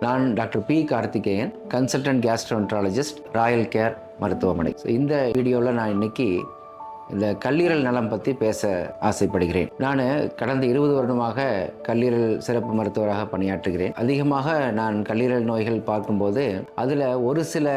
நான் doctor P Karthikeyan, consultant gastroenterologist, Royal Care மருத்துவமனை. இந்த வீடியோவில் நான் இன்னைக்கு இந்த கல்லீரல் நலம் பற்றி பேச ஆசைப்படுகிறேன். நான் கடந்த 20 வருடமாக கல்லீரல் சிறப்பு மருத்துவராக பணியாற்றுகிறேன். அதிகமாக நான் கல்லீரல் நோய்கள் பார்க்கும்போது அதில் ஒரு சில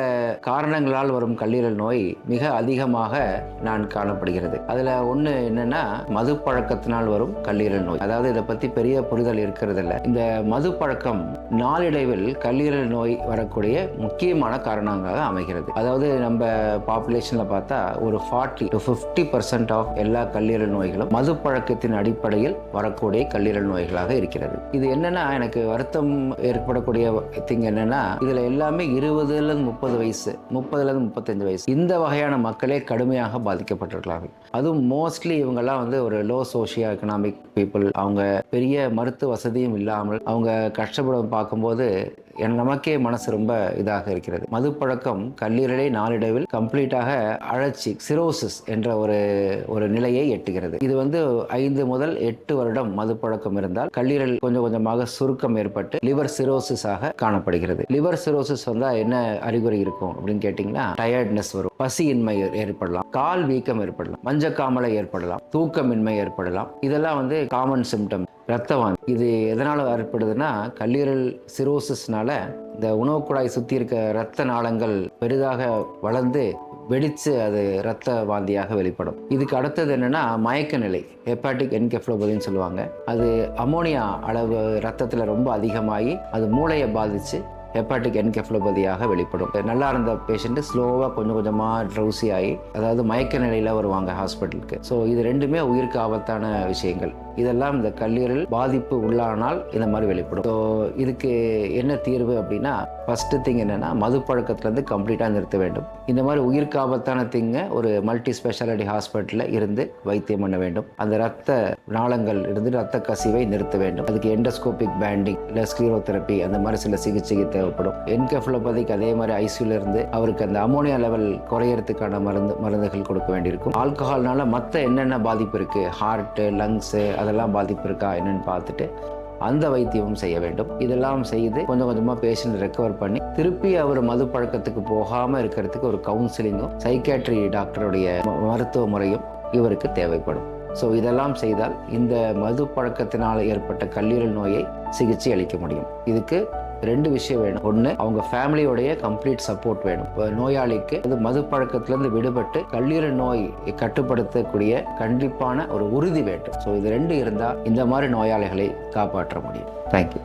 காரணங்களால் வரும் கல்லீரல் நோய் மிக அதிகமாக நான் காணப்படுகிறது. அதில் ஒன்று என்னன்னா மது பழக்கத்தினால் வரும் கல்லீரல் நோய். அதாவது இதை பற்றி பெரிய புரிதல் இருக்கிறதில்ல. இந்த மது பழக்கம் நாளடைவில் கல்லீரல் நோய் வரக்கூடிய முக்கியமான காரணங்களாக அமைகிறது. அதாவது நம்ம பாப்புலேஷனில் பார்த்தா ஒரு 40 to 50% ஆஃப் எல்லா கல்லீரல் நோய்களும் மது பழக்கத்தின் அடிப்படையில் வரக்கூடிய கல்லீரல் நோய்களாக இருக்கிறது. இது என்னன்னா எனக்கு வருத்தம் ஏற்படக்கூடிய திங் என்னன்னா இதுல எல்லாமே 20-30 வயசு, 30-35 வயசு இந்த வகையான மக்களே கடுமையாக பாதிக்கப்பட்டிருக்கிறார்கள். அதுவும் மோஸ்ட்லி இவங்கெல்லாம் ஒரு லோ சோஷியோ எக்கனாமிக் பீப்புள். அவங்க பெரிய மருத்துவ வசதியும் இல்லாமல் அவங்க கஷ்டப்படும் பார்க்கும்போது நமக்கே மனசு ரொம்ப இதாக இருக்கிறது. மது பழக்கம் கல்லீரலை நாளடைவில் கம்ப்ளீட்டாக அழற்சி, சிரோசிஸ் என்ற ஒரு நிலையை எட்டுகிறது. இது 5 முதல் 8 வருடம் மது பழக்கம் இருந்தால் கல்லீரல் கொஞ்சம் கொஞ்சமாக சுருக்கம் ஏற்பட்டு லிவர் சிரோசிஸாக காணப்படுகிறது. லிவர் சிரோசிஸ் என்ன அறிகுறி இருக்கும் அப்படின்னு கேட்டீங்கன்னா, டயர்ட்னஸ் வரும், பசியின்மை ஏற்படலாம், கால் வீக்கம் ஏற்படலாம், மஞ்சக்காமலை ஏற்படலாம், தூக்கமின்மை ஏற்படலாம். இதெல்லாம் காமன் சிம்டம். இரத்த வாந்தி இது எதனால் ஏற்படுதுன்னா கல்லீரல் சிரோசிஸ்னால இந்த உணவு குழாய் சுற்றி இருக்க இரத்த நாளங்கள் பெரிதாக வளர்ந்து வெடித்து அது இரத்த வாந்தியாக வெளிப்படும். இதுக்கு அடுத்தது என்னன்னா மயக்க நிலை, ஹெப்பாட்டிக் என்கெஃபலோபதின்னு சொல்லுவாங்க. அது அமோனியா அளவு ரத்தத்தில் ரொம்ப அதிகமாகி அது மூளையை பாதித்து ஹெப்பாட்டிக் என்கெஃபலோபதியாக வெளிப்படும். நல்லா இருந்த பேஷண்ட் ஸ்லோவாக கொஞ்சம் கொஞ்சமாக ட்ரௌசி ஆகி, அதாவது மயக்க நிலையில் வருவாங்க ஹாஸ்பிட்டலுக்கு. ஸோ இது ரெண்டுமே உயிருக்கு ஆபத்தான விஷயங்கள். இதெல்லாம் இந்த கல்லீரல் பாதிப்பு உள்ளானால் இந்த மாதிரி வெளிப்படும். ஸோ இதுக்கு என்ன தீர்வு அப்படின்னா, ஃபர்ஸ்ட் திங் என்னன்னா மது பழக்கத்துலேருந்து கம்ப்ளீட்டாக நிறுத்த வேண்டும். இந்த மாதிரி உயிருக்கு ஆபத்தான திங்கை ஒரு மல்டி ஸ்பெஷாலிட்டி ஹாஸ்பிட்டலில் இருந்து வைத்தியம் பண்ண வேண்டும். அந்த ரத்த நாளங்கள் இருந்து ரத்த கசிவை நிறுத்த வேண்டும். அதுக்கு எண்டோஸ்கோபிக் பேண்டிங் இல்லை ஸ்க்ளீரோதெரப்பி அந்த மாதிரி சில சிகிச்சை தேவைப்படும். என்கெஃபலோபதிக்கு அதே மாதிரி ஐசியூல இருந்து அவருக்கு அந்த அமோனியா லெவல் குறையறதுக்கான மருந்துகள் கொடுக்க வேண்டியிருக்கும். ஆல்கஹால்னால மற்ற என்னென்ன பாதிப்பு இருக்கு, ஹார்ட்டு, லங்ஸு அதெல்லாம் பாதிப்பு இருக்கா என்னன்னு பார்த்துட்டு அந்த வைத்தியமும் செய்ய வேண்டும். இதெல்லாம் செய்து கொஞ்சம் கொஞ்சமாக பேஷண்ட் ரெக்கவர் பண்ணி திருப்பி அவர் மது பழக்கத்துக்கு போகாமல் இருக்கிறதுக்கு ஒரு கவுன்சிலிங்கும் சைக்காட்ரி டாக்டருடைய மருத்துவ முறையும் இவருக்கு தேவைப்படும். ஸோ இதெல்லாம் செய்தால் இந்த மது பழக்கத்தினால் ஏற்பட்ட கல்லீரல் நோயை சிகிச்சை அளிக்க முடியும். இதுக்கு 2 விஷயம் வேணும். ஒன்று, அவங்க ஃபேமிலியோடைய கம்ப்ளீட் சப்போர்ட் வேணும். நோயாளிக்கு மது பழக்கத்திலிருந்து விடுபட்டு கல்லீரல் நோய் கட்டுப்படுத்தக்கூடிய கண்டிப்பான ஒரு உறுதி வேண்டும். ஸோ இது 2 இருந்தால் இந்த மாதிரி நோயாளிகளை காப்பாற்ற முடியும். தேங்க்யூ.